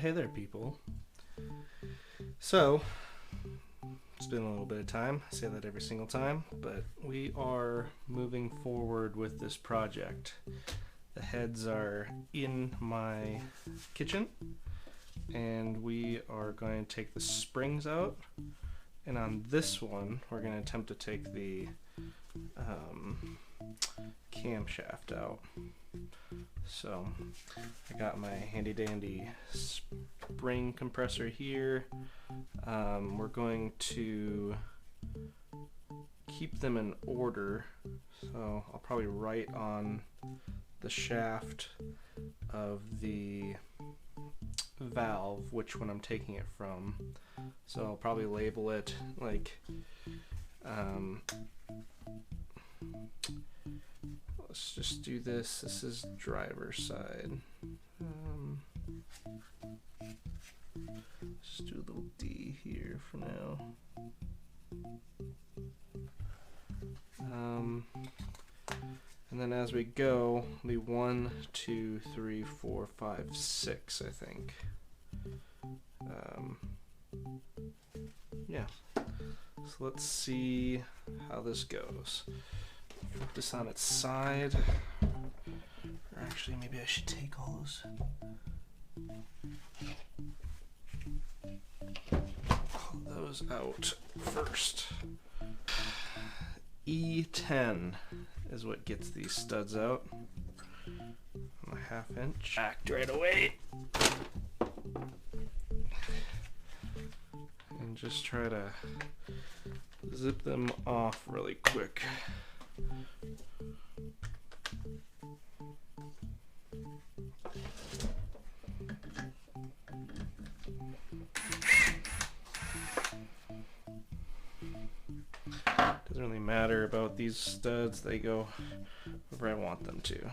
Hey there, people. So, it's been a little bit of time. I say that every single time, but we are moving forward with this project. The heads are in my kitchen, and we are going to take the springs out. And on this one, we're going to attempt to take the camshaft out. So I got my handy dandy spring compressor here. We're going to keep them in order, so I'll probably write on the shaft of the valve which one I'm taking it from. So I'll probably label it like let's just do this. This is driver's side. Just do a little D here for now. And then as we go, the 1, 2, 3, 4, 5, 6, I think. Yeah. So let's see how this goes. Put this on its side. Or actually, maybe I should take all those out first. E10 is what gets these studs out. A 1/2 inch. Act right away. And just try to zip them off really quick. Doesn't really matter about these studs, they go wherever I want them to.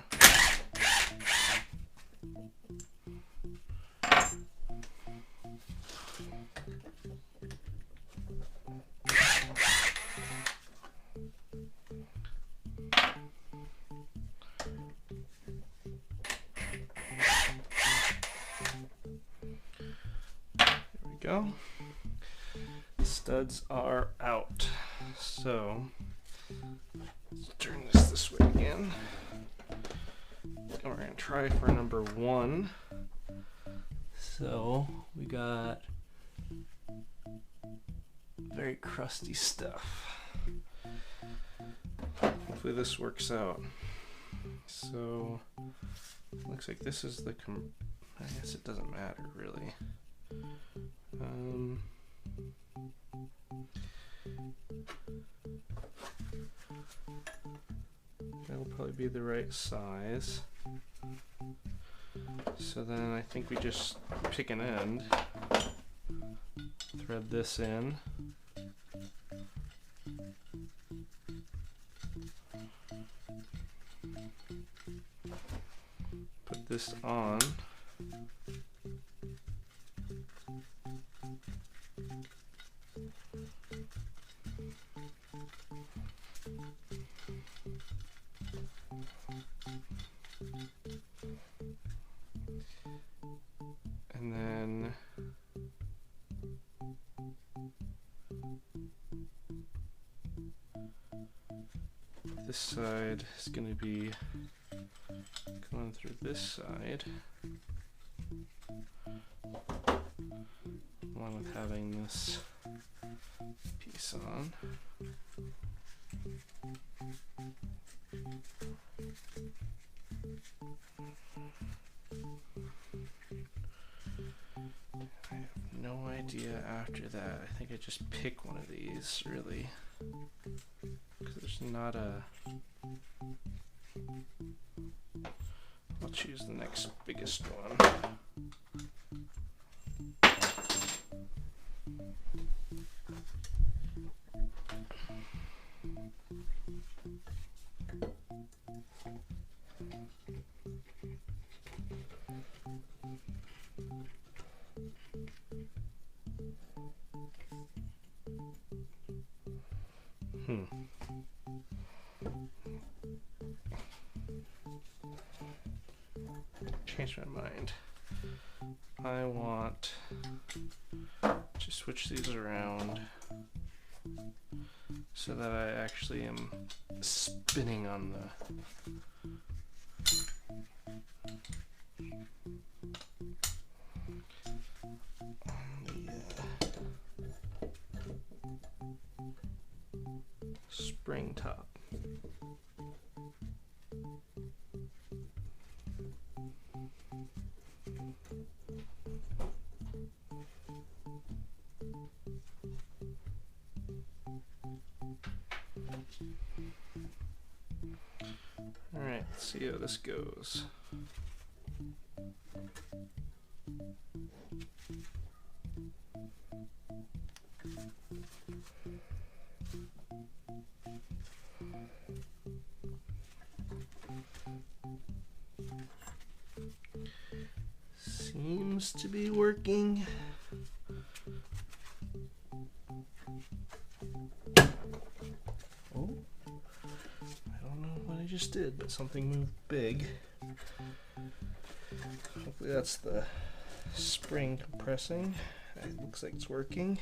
There we go. Studs are out. So let's turn this way again. And we're going to try for number 1. So we got very crusty stuff. Hopefully this works out. So looks like this is the I guess it doesn't matter really. That'll probably be the right size. So then I think we just pick an end, thread this in, put this on, and then this side is going to be going through this side, along with having this piece on. I have no idea after that. I think I just pick one of these, really, because there's not a... I'll choose the next biggest one. Changed my mind. I want to switch these around so that I actually am spinning on the spring top. Alright, let's see how this goes. Seems to be working. Oh, I don't know what I just did, but something moved big. Hopefully that's the spring compressing. It looks like it's working.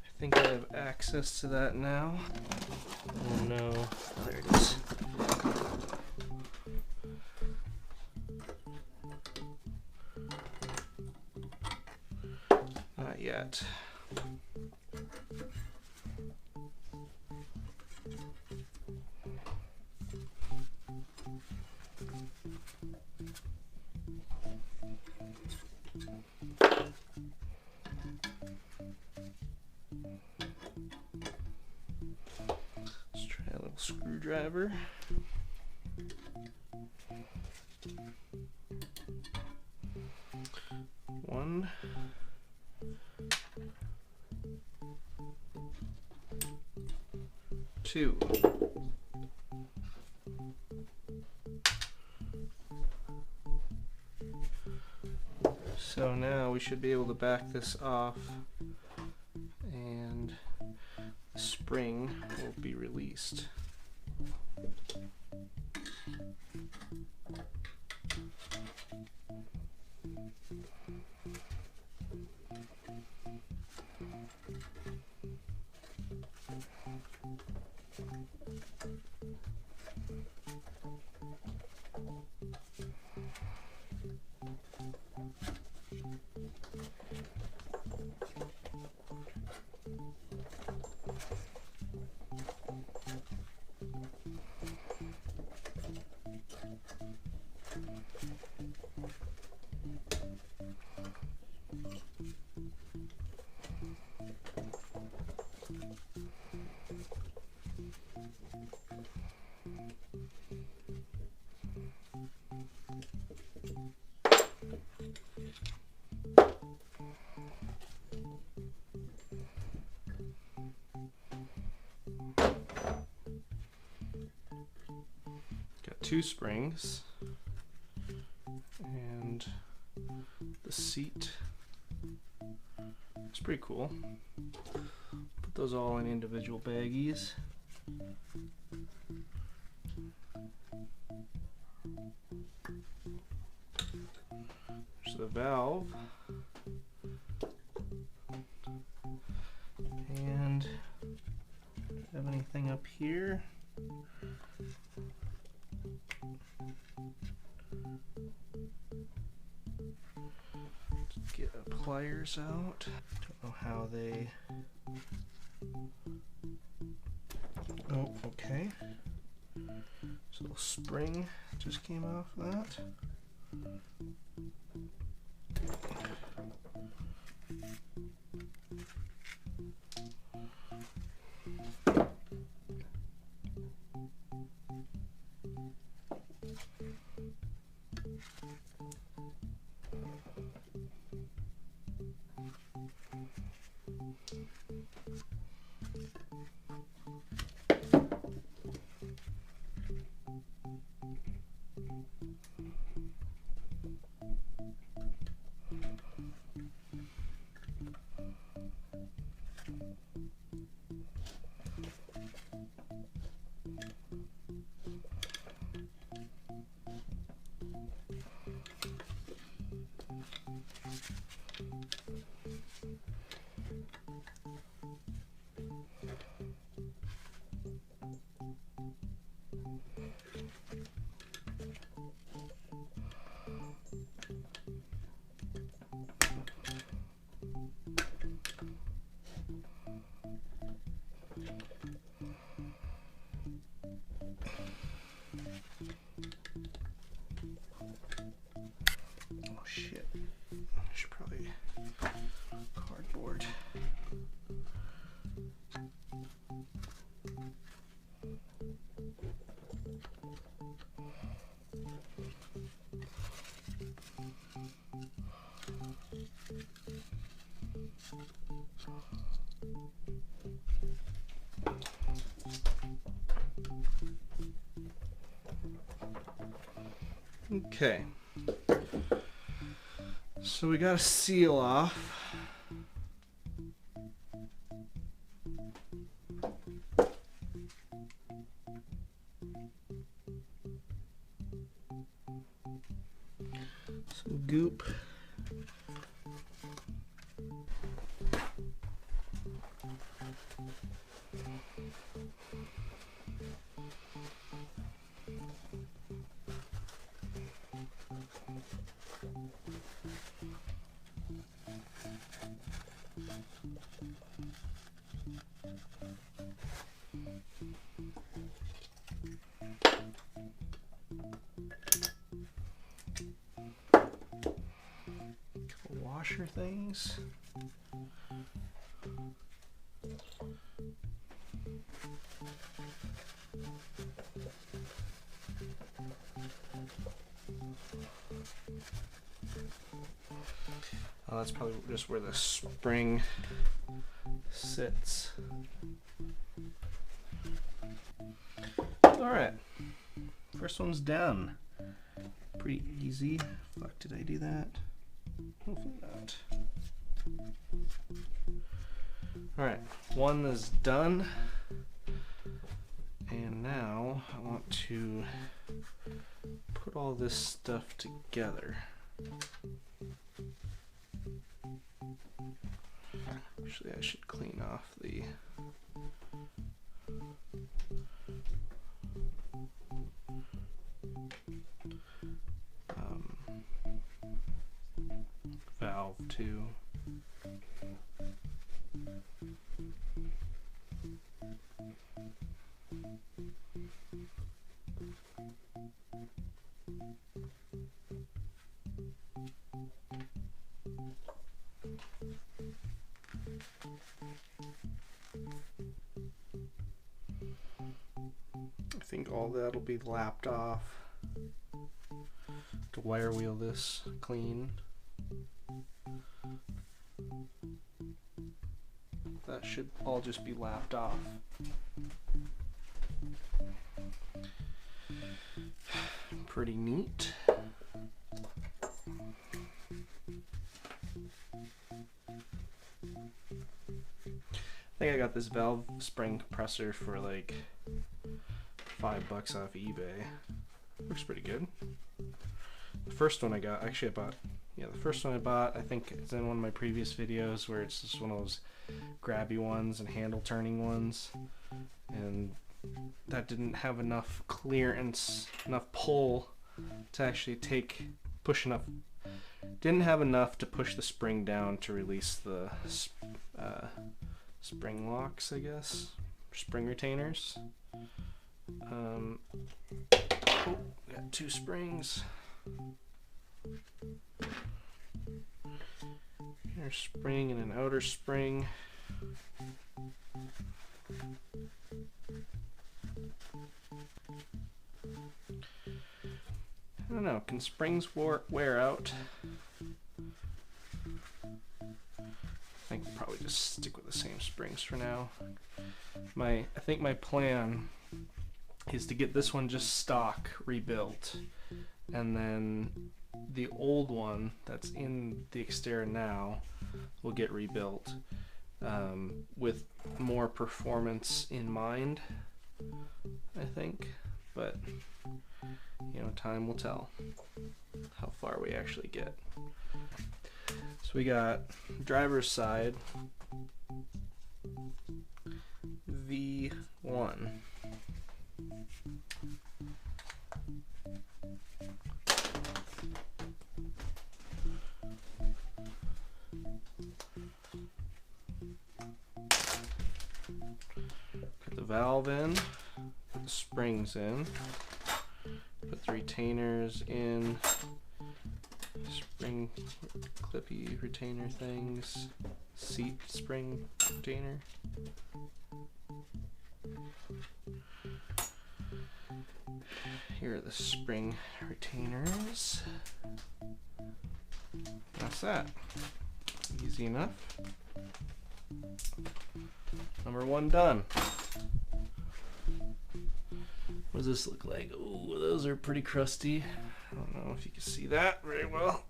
I think I have access to that now. Oh no, there it is. Not yet. Let's try a little screwdriver. One. Two. So now we should be able to back this off and the spring will be released. Got two springs and the seat. It's pretty cool. Put those all in individual baggies. There's the valve. And do I have anything up here? Let's get pliers out. Don't know how they. Oh, okay. So the spring just came off that. get, I should probably cardboard. Okay, so we got to seal off. Some goop. Washer things. Oh, that's probably just where the spring sits. All right, first one's done. Pretty easy. Fuck, did I do that? Hopefully not. All right, one is done. And now I want to put all this stuff together. Actually, I should clean off the valve too. I think all that'll be lapped off to wire wheel this clean. That should all just be lapped off. Pretty neat. I think I got this valve spring compressor for like $5 off eBay. Looks pretty good. The first one I got, actually I bought, the first one I bought, I think it's in one of my previous videos where it's just one of those grabby ones and handle turning ones, and that didn't have enough clearance, enough pull to actually push enough, didn't have enough to push the spring down to release the spring locks, I guess, spring retainers. Oh, got two springs. Inner spring and an outer spring. I don't know, can springs wear out? I think we'll probably just stick with the same springs for now. I think my plan is to get this one just stock rebuilt, and then the old one that's in the Xterra now will get rebuilt with more performance in mind, I think. But time will tell how far we actually get. So we got driver's side V1. Put the valve in, put the springs in, put the retainers in, spring spring clippy retainer things. Seat spring retainer. Here are the spring retainers. That's that. Easy enough. Number 1 done. What does this look like? Oh, those are pretty crusty. I don't know if you can see that very well.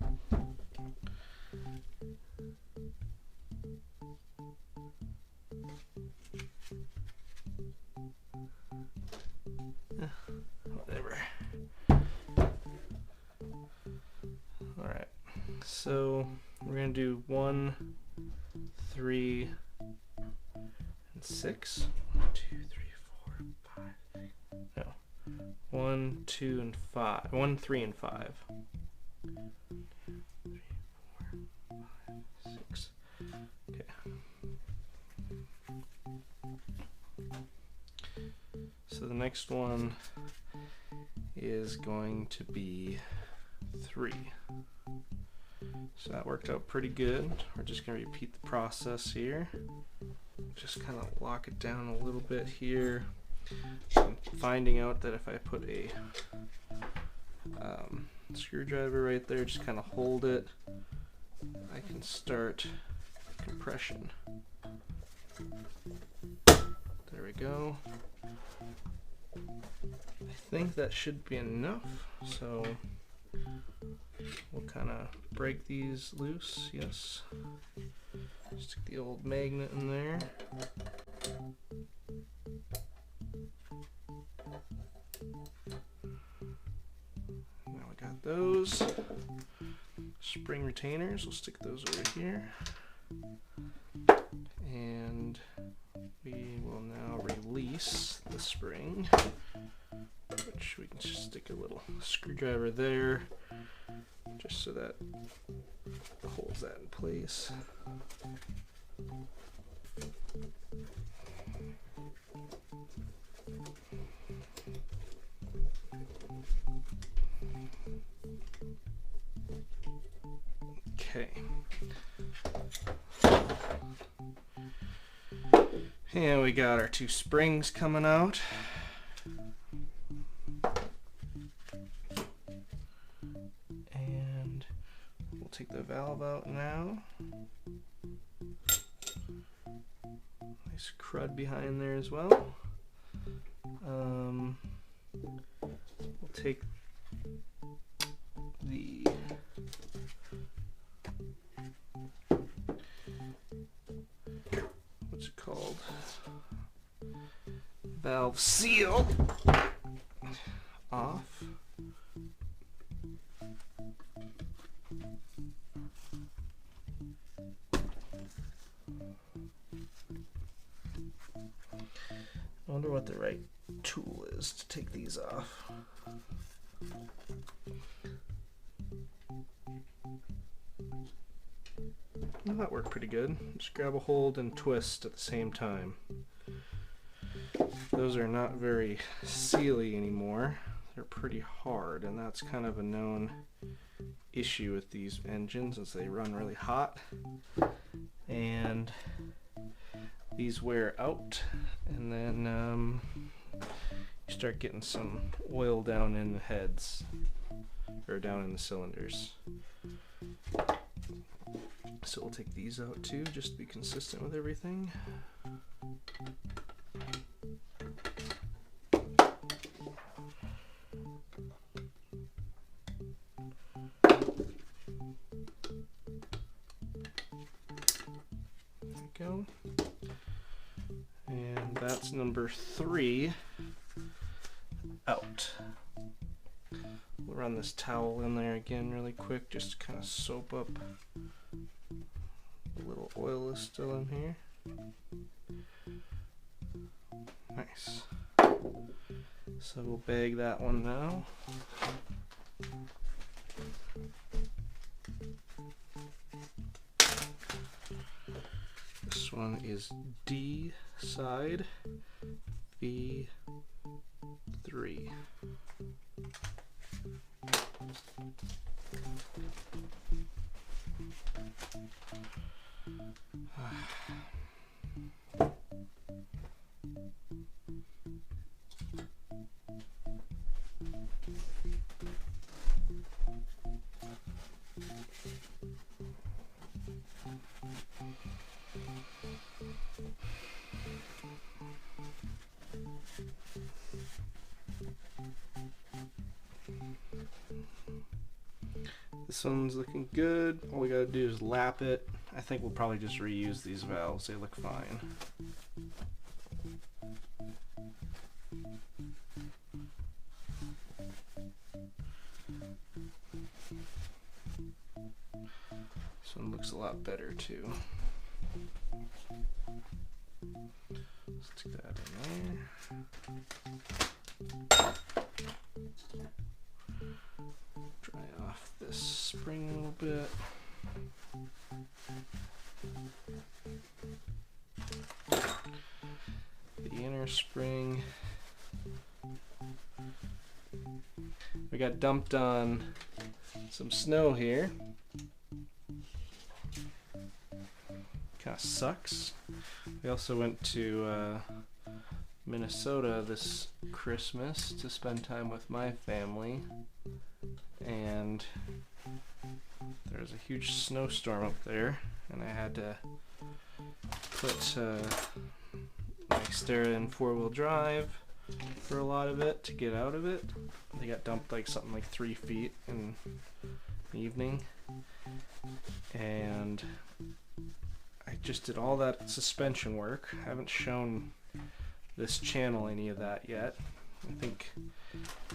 Whatever. Alright, so we're going to do 1, 3, and 6. 1, 2, 3, 4, 5. No. 1, 2, and 5. 1, 3, and 5. 3, 4, 5, 6. Okay. So the next one is going to be 3. So that worked out pretty good. We're just going to repeat the process here. Just kind of lock it down a little bit here. I'm finding out that if I put a screwdriver right there, just kind of hold it, I can start compression. There we go. I think that should be enough, so we'll kind of break these loose. Yes. Stick the old magnet in there. Now we got those spring retainers. We'll stick those over here. And we will now release the spring, which we can just stick a little screwdriver there, just so that holds that in place. Okay. And we got our 2 springs coming out. And we'll take the valve out now. Nice crud behind there as well. We'll take the what's it called? Valve seal off. I wonder what the right tool is to take these off. Well, that worked pretty good. Just grab a hold and twist at the same time. Those are not very sealy anymore. They're pretty hard, and that's kind of a known issue with these engines as they run really hot. And these wear out, and then you start getting some oil down in the heads, or down in the cylinders. So we'll take these out too, just to be consistent with everything. There we go. And that's number 3 out. We'll run this towel in there again really quick, just to kind of soap up. A little oil is still in here. Nice. So we'll bag that one now. This one is D side V3. This one's looking good. All we gotta do is lap it. I think we'll probably just reuse these valves. They look fine. This one looks a lot better too. Let's stick that in there. Dry off this spring a little bit. The inner spring. We got dumped on some snow here. Kind of sucks. We also went to Minnesota this Christmas to spend time with my family, and there's a huge snowstorm up there, and I had to put my Xterra in 4-wheel drive for a lot of it to get out of it. They got dumped like something like 3 feet in the evening, and I just did all that suspension work. I haven't shown this channel any of that yet. I think,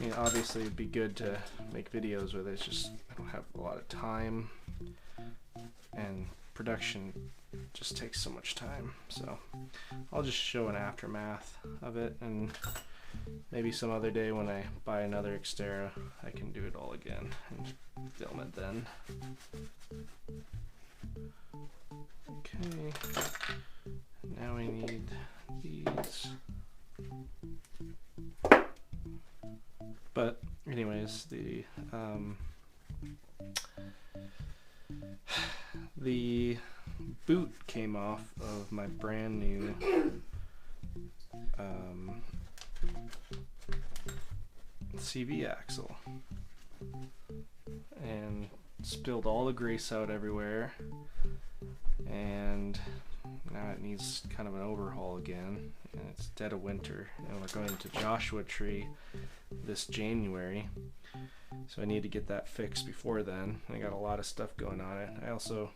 you know, obviously it'd be good to make videos with it. It's just I don't have a lot of time, and production just takes so much time. So I'll just show an aftermath of it, and maybe some other day when I buy another Xterra, I can do it all again and film it then. Okay, now we need these. But anyways, the boot came off of my brand new CV axle and spilled all the grease out everywhere, and now it needs kind of an overhaul again, and it's dead of winter, and we're going to Joshua Tree this January, so I need to get that fixed before then. I got a lot of stuff going on it. I also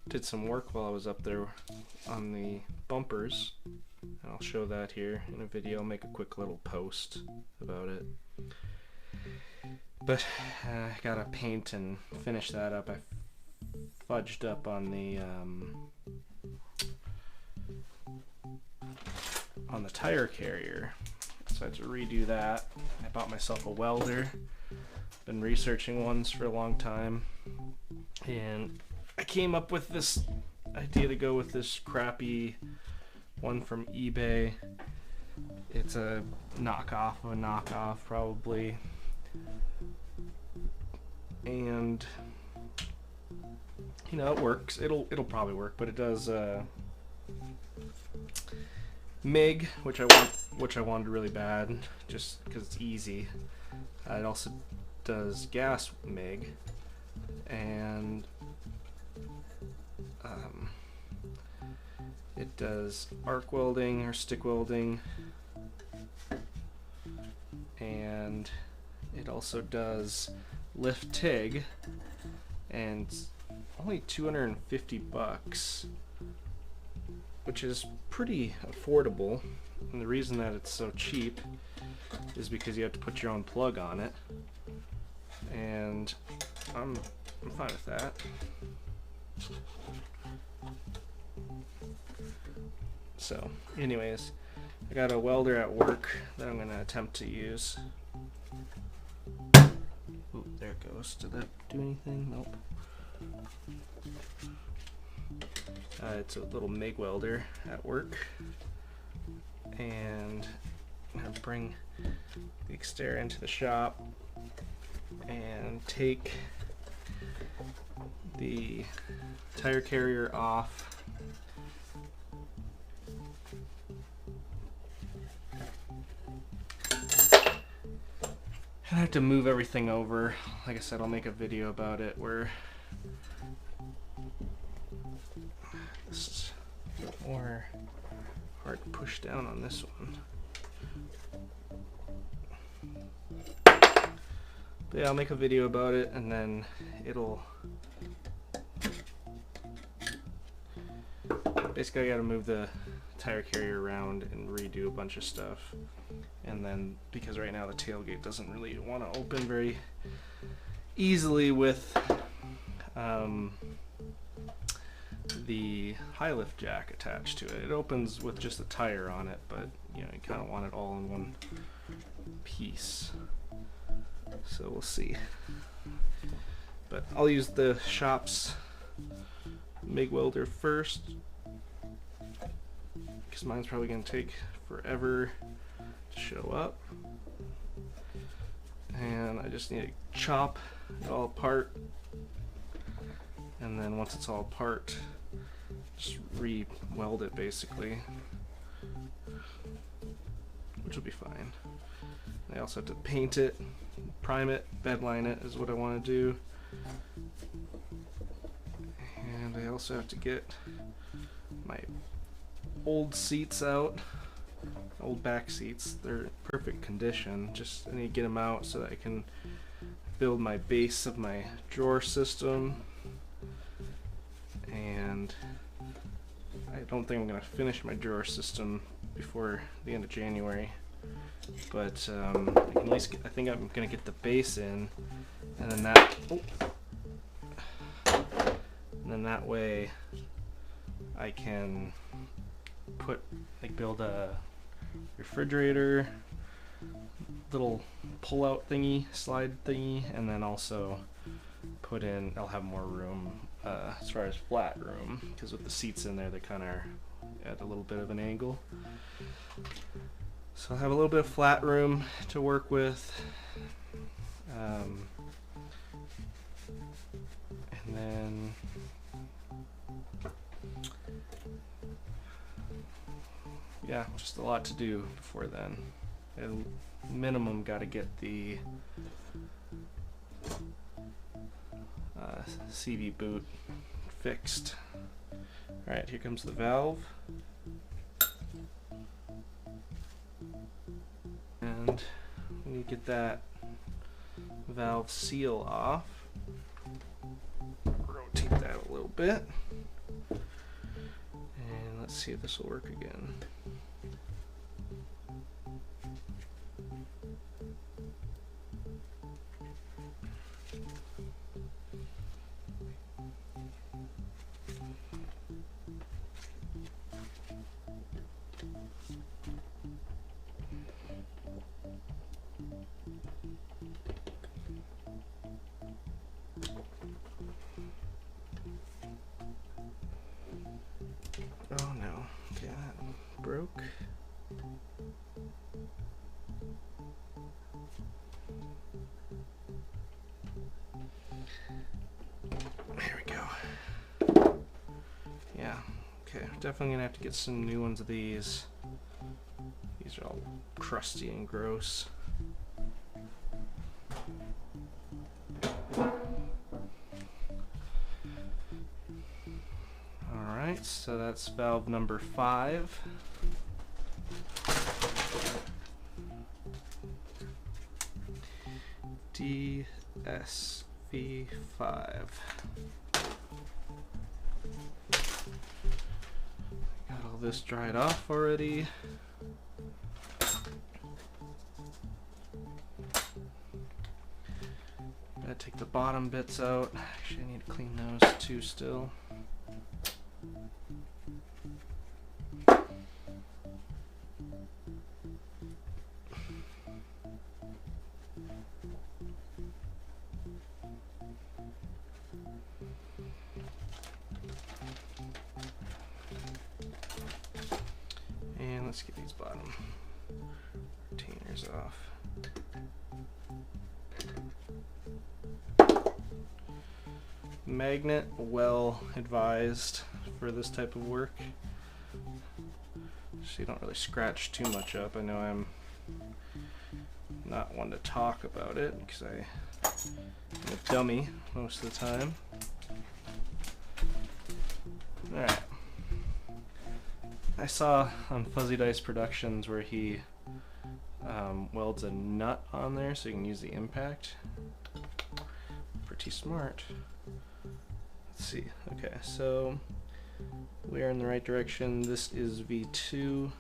did some work while I was up there on the bumpers. I'll show that here in a video. I'll make a quick little post about it. But I gotta paint and finish that up. I fudged up on the tire carrier, so I had to redo that. I bought myself a welder. Been researching ones for a long time, and I came up with this idea to go with this crappy one from eBay. It's a knockoff of a knockoff, probably, and you know, it works. It'll probably work, but it does MIG, which I wanted really bad, just because it's easy. It also does gas MIG, and it does arc welding or stick welding, and it also does lift TIG, and it's only 250 bucks, which is pretty affordable. And the reason that it's so cheap is because you have to put your own plug on it, and I'm fine with that. So anyways, I got a welder at work that I'm going to attempt to use. Ooh, there it goes. Did that do anything? Nope. It's a little MIG welder at work, and I'm going to bring the Xterra into the shop and take the tire carrier off. I have to move everything over. Like I said, I'll make a video about it where this is more hard to push down on this one. But yeah, I'll make a video about it, and then it'll basically, I gotta move the tire carrier around and redo a bunch of stuff. And then, because right now the tailgate doesn't really want to open very easily with the high lift jack attached to it. It opens with just a tire on it, but you know, you kind of want it all in one piece. So we'll see. But I'll use the shop's MIG welder first, because mine's probably going to take forever to show up. And I just need to chop it all apart, and then once it's all apart, just re-weld it basically, which will be fine. I also have to paint it, prime it, bedline it is what I want to do. And I also have to get my old seats out, old back seats. They're in perfect condition, just I need to get them out so that I can build my base of my drawer system. And I don't think I'm going to finish my drawer system before the end of January, but I can at least I think I'm going to get the base in, and then that way I can build a refrigerator, little pull-out thingy, slide thingy, and then also put in, I'll have more room as far as flat room, because with the seats in there, they kind of are at a little bit of an angle. So I'll have a little bit of flat room to work with. And then yeah, just a lot to do before then. And minimum got to get the CV boot fixed. Alright, here comes the valve. And we need to get that valve seal off. Rotate that a little bit. And let's see if this will work again. Oh no, okay, that broke. There we go. Yeah, okay, definitely gonna have to get some new ones of these. These are all crusty and gross. Alright, so that's valve number 5. DSV5. Got all this dried off already. Gotta take the bottom bits out. Actually, I need to clean those too still. And let's get these bottom retainers off. magnet, well advised for this type of work. So you don't really scratch too much up. I know I'm not one to talk about it because I'm a dummy most of the time. Alright. I saw on Fuzzy Dice Productions where he welds a nut on there so you can use the impact. Pretty smart. Let's see. Okay, so we are in the right direction. This is V2.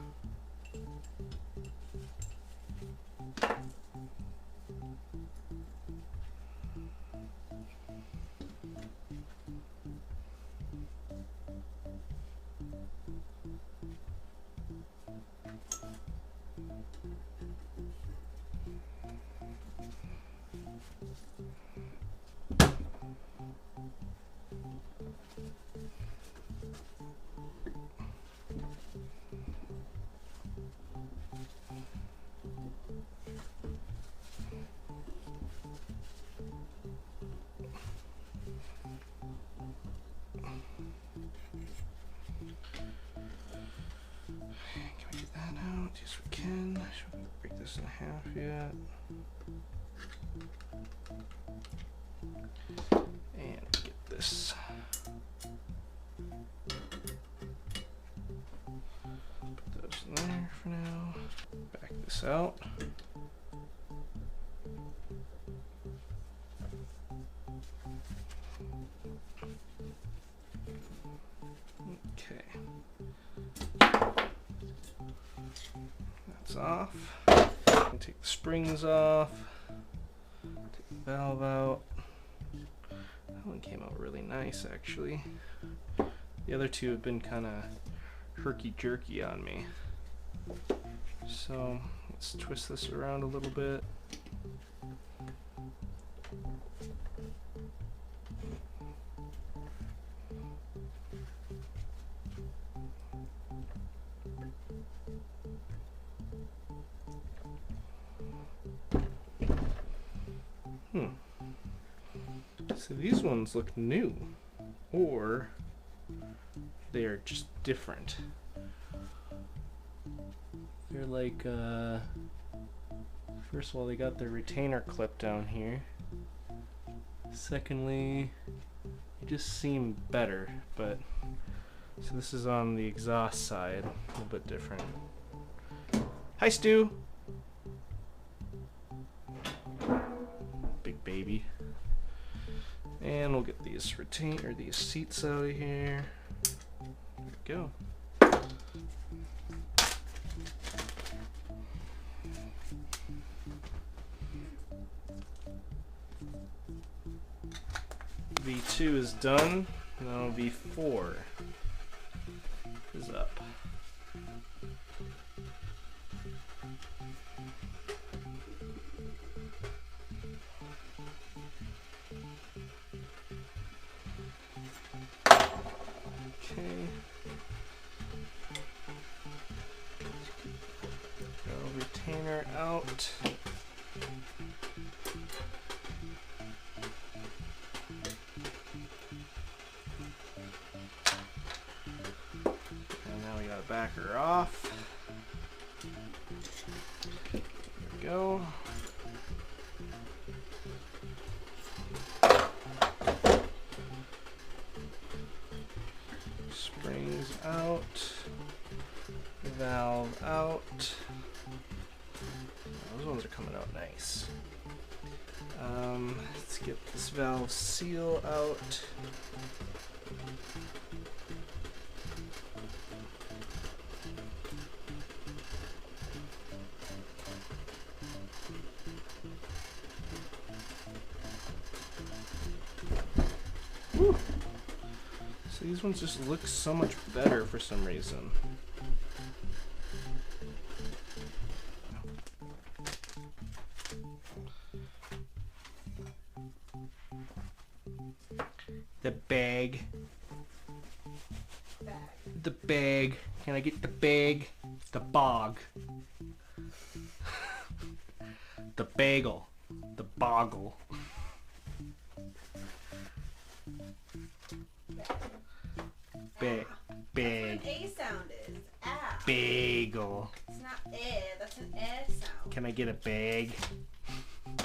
Yes, we can. Should we break this in half yet? And get this. Put those in there for now. Back this out. Okay. That's off. Take the springs off. Take the valve out. That one came out really nice, actually. The other two have been kind of herky-jerky on me. So let's twist this around a little bit. So these ones look new, or they are just different. They're like, first of all, they got their retainer clip down here. Secondly, they just seem better, but, so this is on the exhaust side, a little bit different. Hi, Stu! Big baby. And we'll get these these seats out of here. There we go. V2 is done. Now V4 is up. Retainer out. And now we gotta back her off. There we go. Springs out. Valve out. Those ones are coming out nice. Let's get this valve seal out. Woo. So these ones just look so much better for some reason. The bag. The bag. Can I get the bag? The bog. The bagel. The boggle. Bag. Bag. That's what an A sound is. Ah. Bagel. It's not eh. That's an eh sound. Can I get a bag? I'm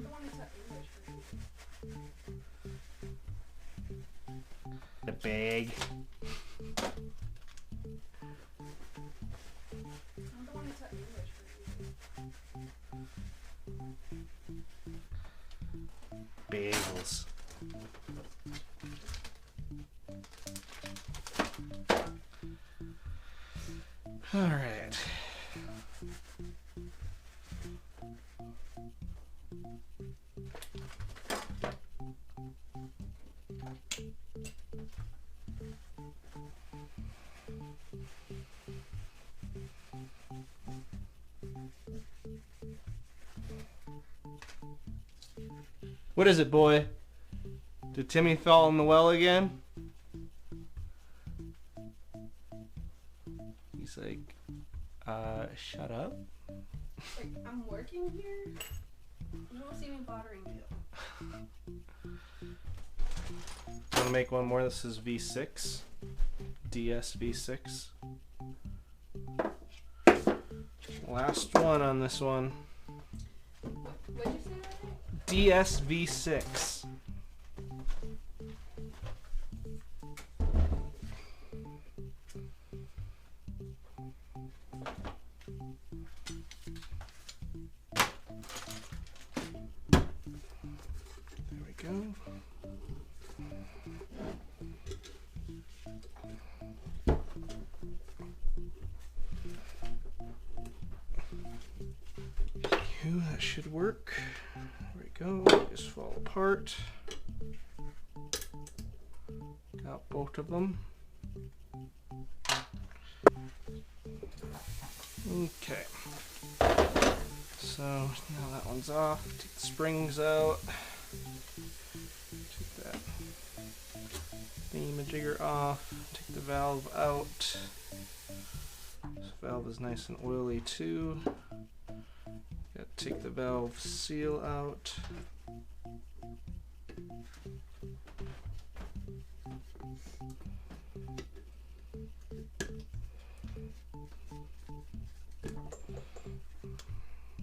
the one who taught English for you. The bag. I'm the one who taught English for you. Bagels. All right. What is it, boy? Did Timmy fall in the well again? He's like, shut up. Like, I'm working here? You won't see me bothering you. Want to make one more? This is V6. DS V6. Last one on this one. What'd you say about it? DS V6. There we go. That should work. There we go. Just fall apart. Got both of them. Okay. So now that one's off. Take the springs out. Take that thingamajigger off. Take the valve out. This valve is nice and oily too. Got to take the valve seal out.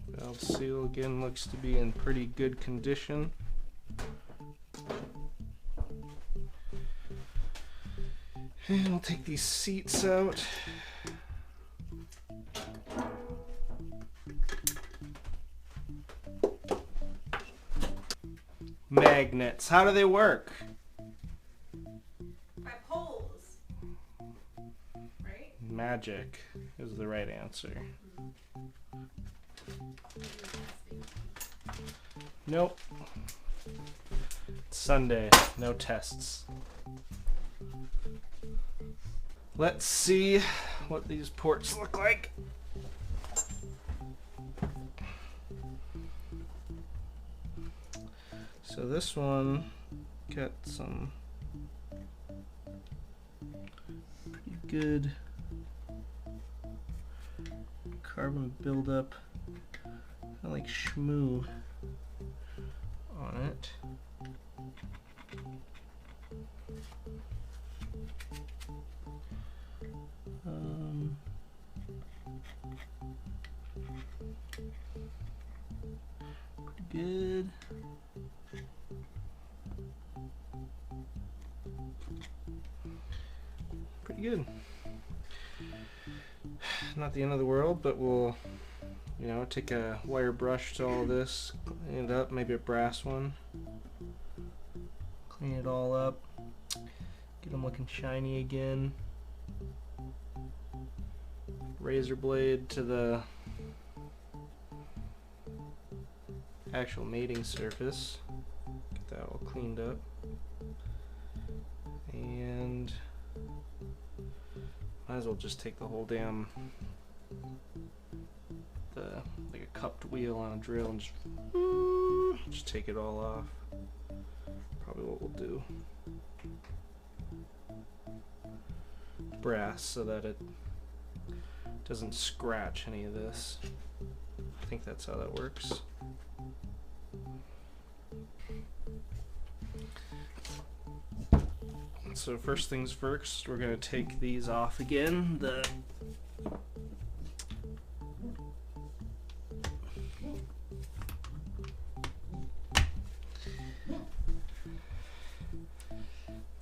Valve seal again looks to be in pretty good condition. And I'll take these seats out. Magnets, how do they work? By poles. Right? Magic is the right answer. Nope. It's Sunday, no tests. Let's see what these ports look like. So this one got some pretty good carbon buildup, kind of like shmoo on it. Pretty good. Pretty good. Not the end of the world, but we'll, you know, take a wire brush to all this, clean it up, maybe a brass one. Clean it all up, get them looking shiny again. Razor blade to the actual mating surface. Get that all cleaned up. And might as well just take the whole damn, like a cupped wheel on a drill and just take it all off. Probably what we'll do. Brass so that it doesn't scratch any of this. I think that's how that works. So first things first, we're going to take these off again. The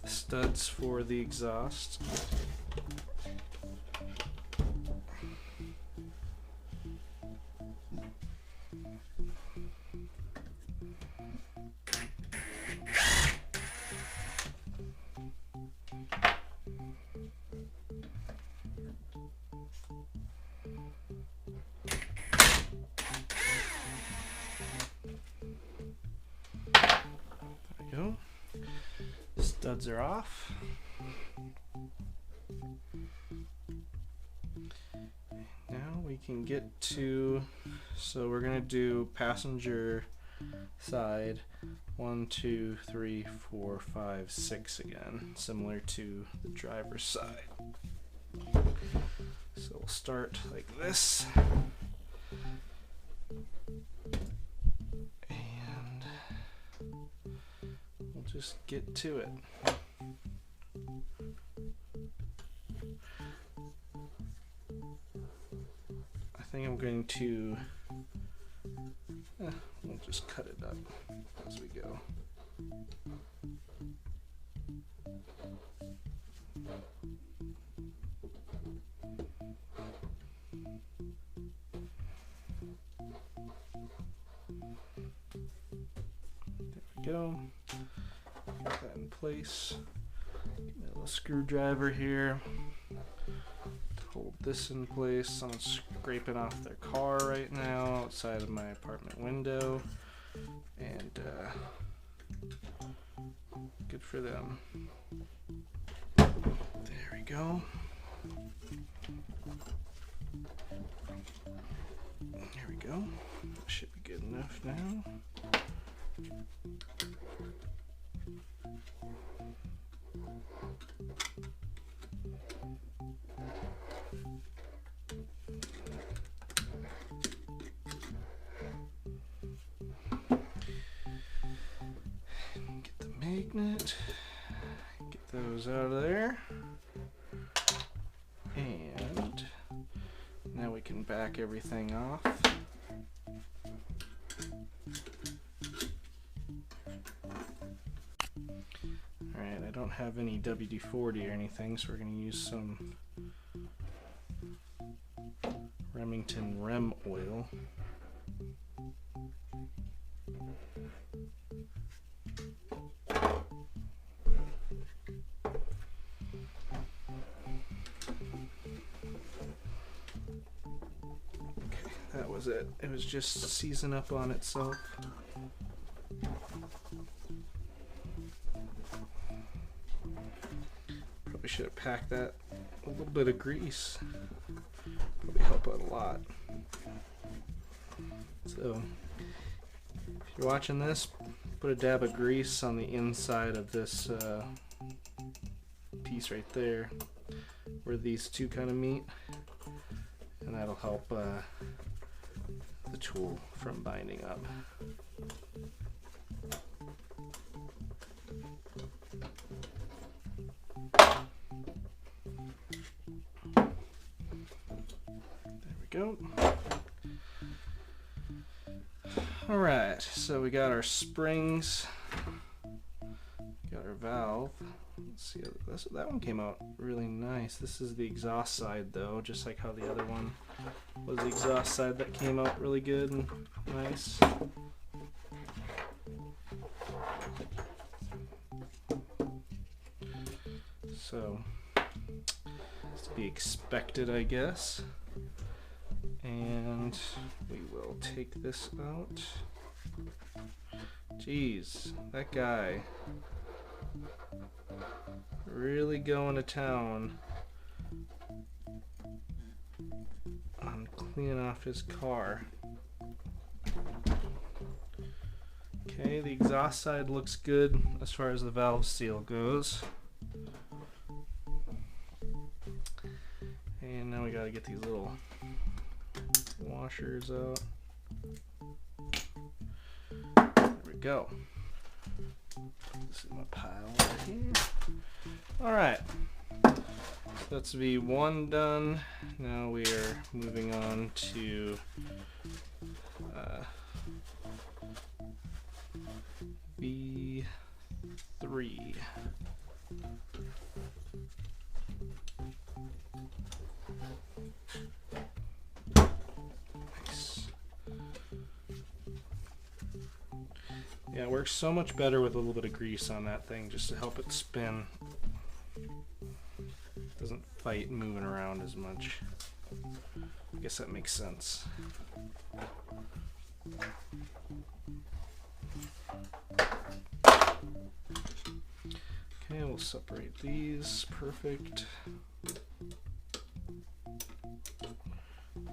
studs for the exhaust. Go. Studs are off. Now we can get to, so we're gonna do passenger side 1, 2, 3, 4, 5, 6 again, similar to the driver's side. So we'll start like this. Just get to it. I think I'm going to, we'll just cut it up as we go. There we go. Get that in place. Get a little screwdriver here to hold this in place. Someone's scraping off their car right now outside of my apartment window, and good for them. There we go. There we go. Should be good enough now. Get the magnet, get those out of there, and now we can back everything off. Alright, I don't have any WD-40 or anything, so we're going to use some Remington Rem oil. Okay, that was it. It was just seizing up on itself. Probably should have packed that. A little bit of grease probably help out a lot. So if you're watching this, put a dab of grease on the inside of this piece right there where these two kind of meet, and that'll help the tool from binding up. There we go. All right, so we got our springs, got our valve. Let's see, that one came out really nice. This is the exhaust side though, just like how the other one was the exhaust side that came out really good and nice. So, it's to be expected, I guess. And we will take this out. Jeez, that guy really going to town on cleaning off his car. Okay, the exhaust side looks good as far as the valve seal goes. And now we gotta get these little washers out. There we go. This is my pile right here. All right. That's V1 done. Now we are moving on to V3. Nice. Yeah, it works so much better with a little bit of grease on that thing just to help it spin. Doesn't fight moving around as much. I guess that makes sense. Okay, we'll separate these. Perfect.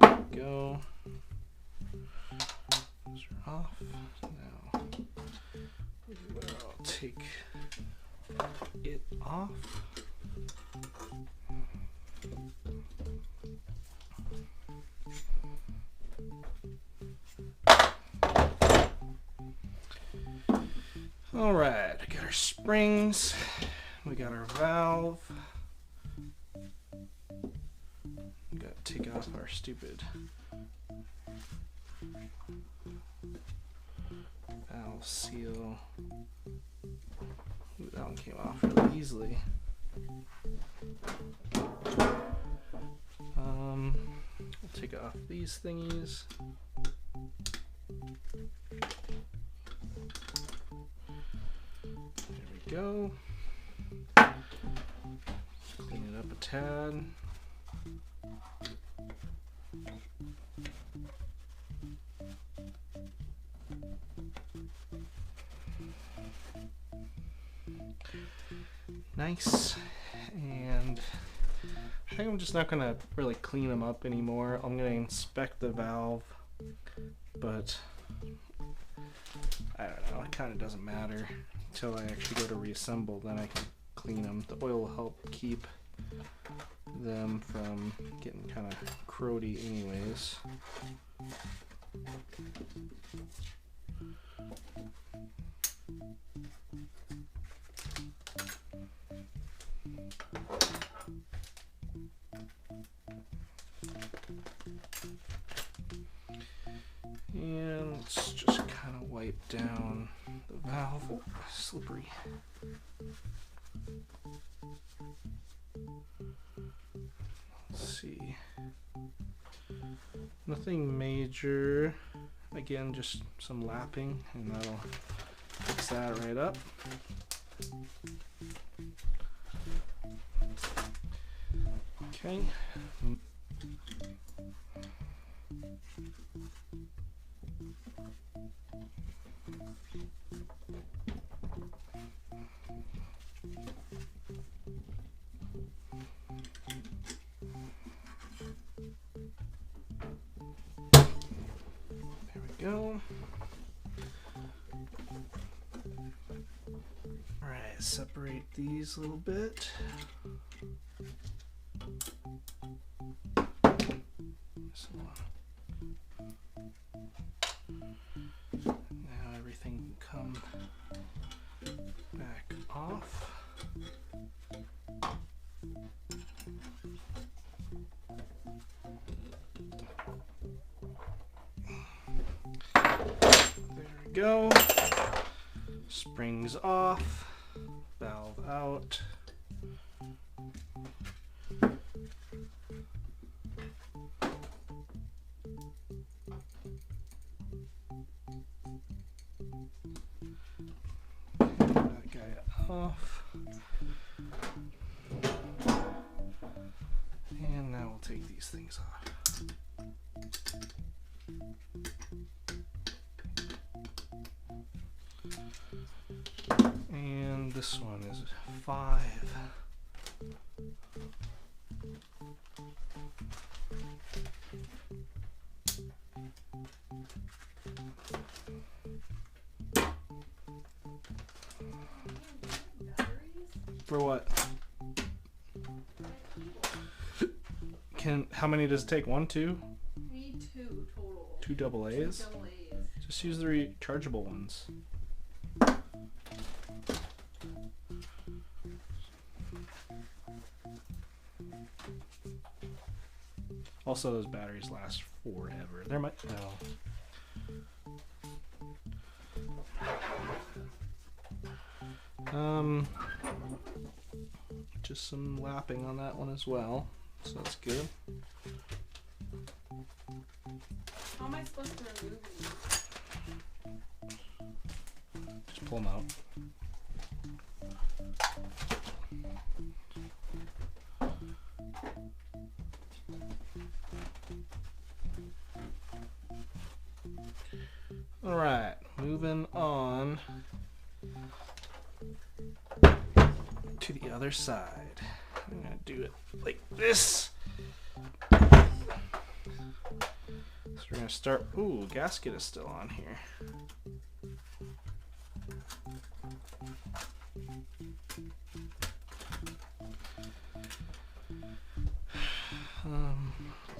There we go. Those are off. Now, I'll take it off. All right, we got our springs, we got our valve. We got to take off our stupid valve seal. Ooh, that one came off really easily. We'll take off these thingies. There we go. Clean it up a tad. Nice. And I think I'm just not going to really clean them up anymore. I'm going to inspect the valve, but I don't know, it kind of doesn't matter until I actually go to reassemble. Then I can clean them. The oil will help keep them from getting kind of corrody anyways. And let's just kind of wipe down the valve. Oh, slippery. Let's see. Nothing major. Again, just some lapping, and that'll fix that right up. Okay. There we go. All right, separate these a little bit. Now everything can come back off. There we go. Springs off, valve out. That guy off. And now we'll take these things off. And this one is 5. For what? How many does it take? 1, 2? We need 2 total. 2 double A's? 2 double A's. Just use the rechargeable ones. Also, those batteries last forever. There might just some lapping on that one as well, so that's good. How am I supposed to remove these? Just pull them out. All right, moving on to the other side. I'm gonna do it like this. So we're gonna start. Ooh, gasket is still on here.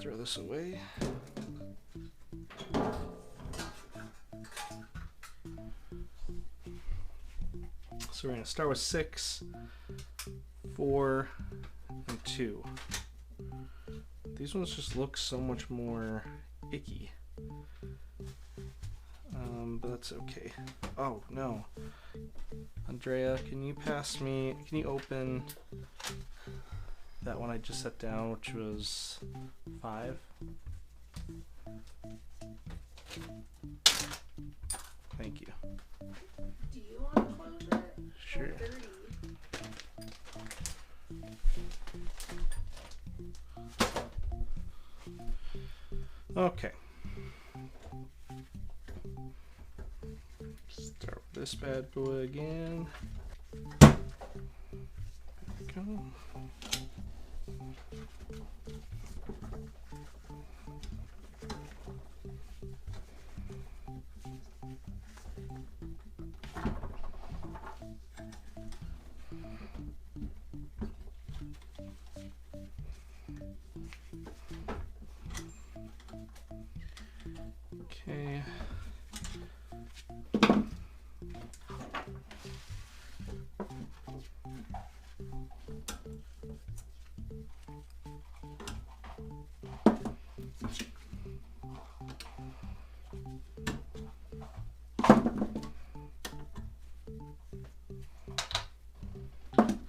Throw this away. So we're going to start with 6, 4, and 2. These ones just look so much more icky. But that's okay. Oh, no. Andrea, can you open that one I just set down, which was 5? Thank you. Do you want to close it? Sure. 4:30. Okay. Start with this bad boy again. There we go. Okay.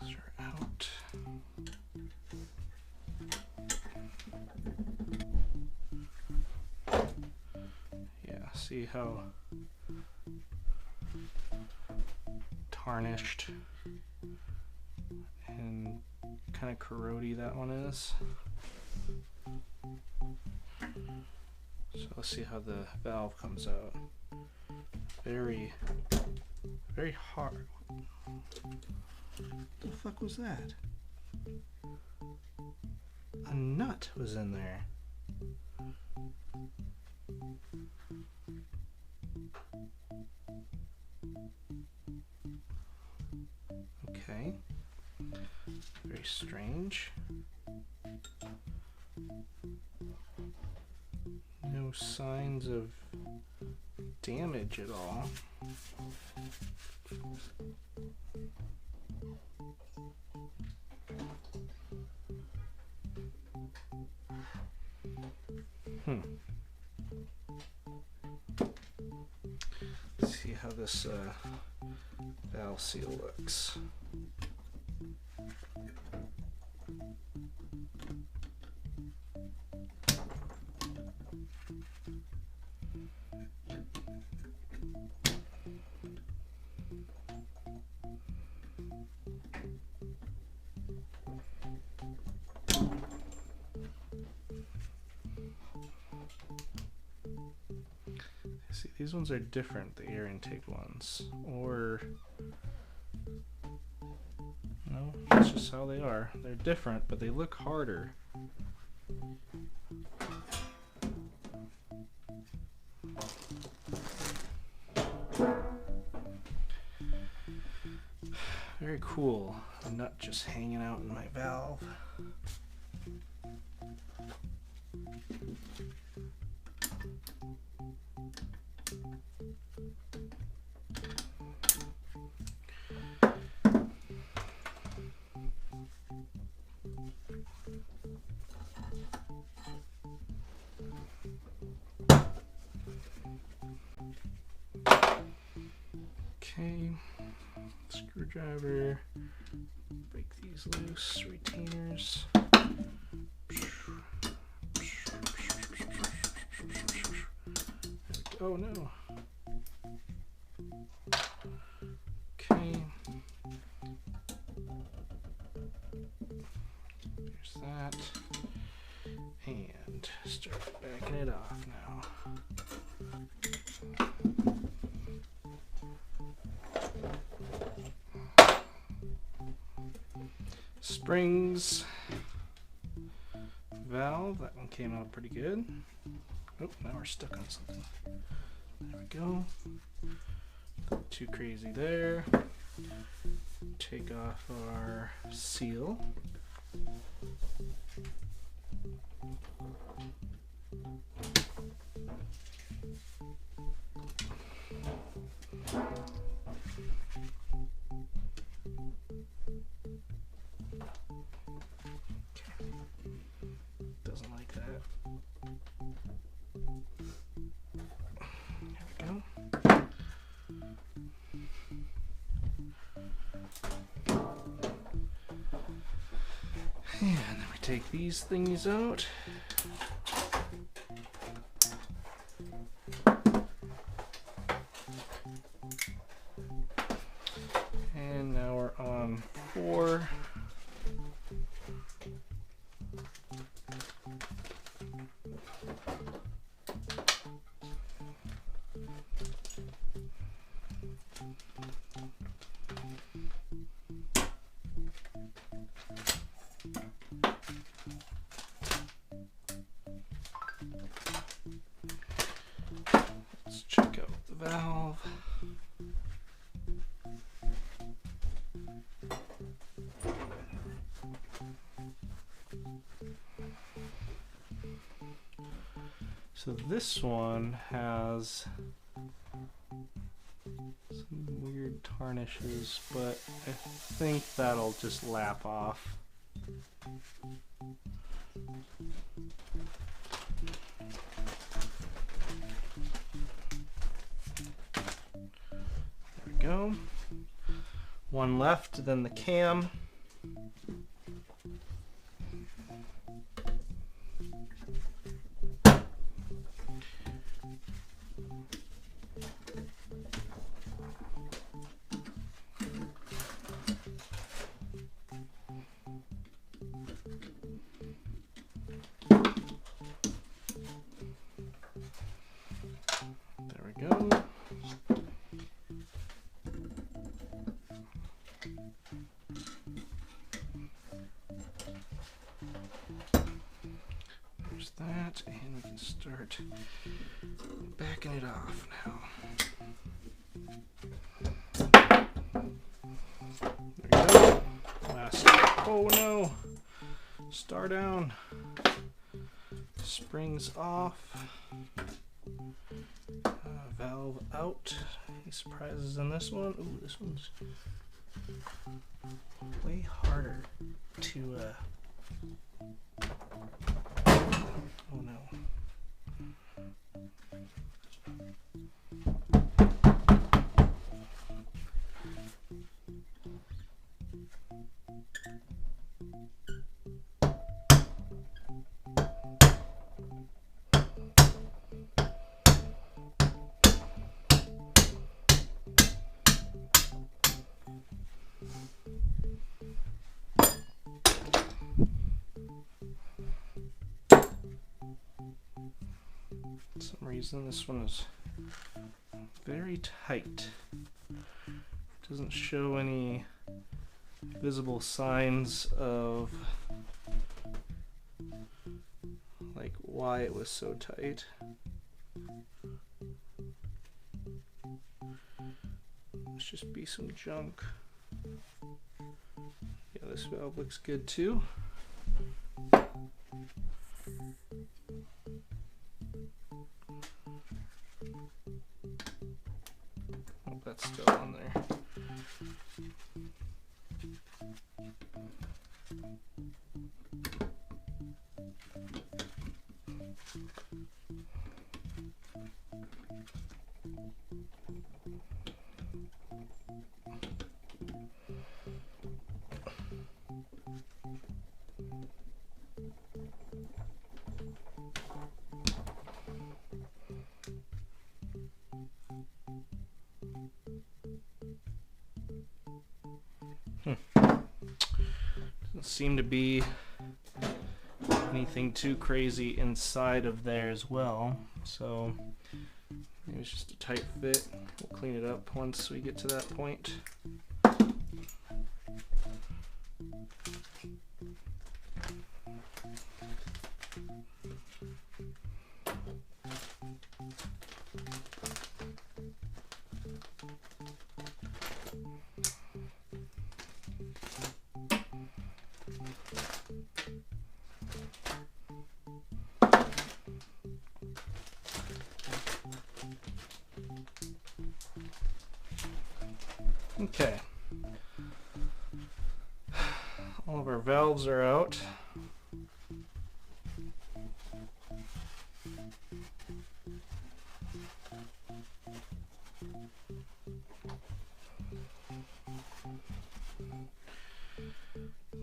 Start out. Yeah, see how tarnished and kind of corrody that one is. So let's see how the valve comes out. Very, very hard. What the fuck was that? A nut was in there. Okay. Very strange. No signs of damage at all. Let's see how this valve seal looks. See, these ones are different, the air intake ones. Or, no, that's just how they are. They're different, but they look harder. Very cool. A nut just hanging out in my valve. Okay, screwdriver, break these loose, retainers. Oh no. Okay. There's that. And start backing it off now. Springs. Valve, that one came out pretty good. Oh, now we're stuck on something. There we go. Not too crazy there. Take off our seal. Doesn't like that. There we go. And then we take these things out. And now we're on 4. Let's check out the valve. So this one has some weird tarnishes, but I think that'll just lap off. There we go. One left, then the cam. There we go. There's that, and we can start backing it off now. There we go. Last. Oh no! Star down. Springs off. Valve out. Any surprises in this one? Ooh, this one's way harder to oh no. For some reason this one is very tight. Doesn't show any visible signs of like why it was so tight. Must just be some junk. Yeah, this valve looks good too. Oh, that's still on there. Doesn't seem to be anything too crazy inside of there as well. So maybe it's just a tight fit. We'll clean it up once we get to that point. Okay. All of our valves are out.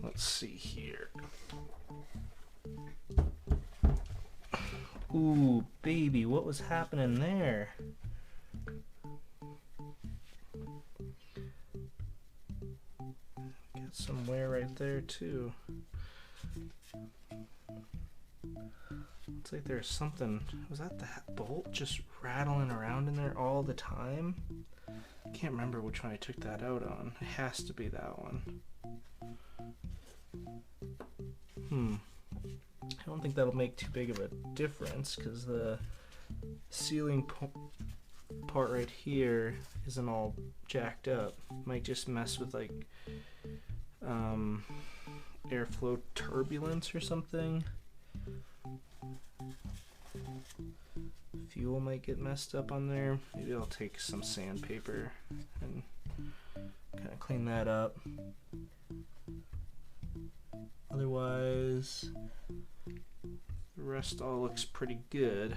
Let's see here. Ooh, baby, what was happening there? Get some wear right there too. Looks like there's something. Was that bolt just rattling around in there all the time? I can't remember which one I took that out on. It has to be that one. I don't think that'll make too big of a difference because the sealing part right here isn't all jacked up. Might just mess with like airflow turbulence or something. Fuel might get messed up on there. Maybe I'll take some sandpaper and kind of clean that up. Otherwise, the rest all looks pretty good.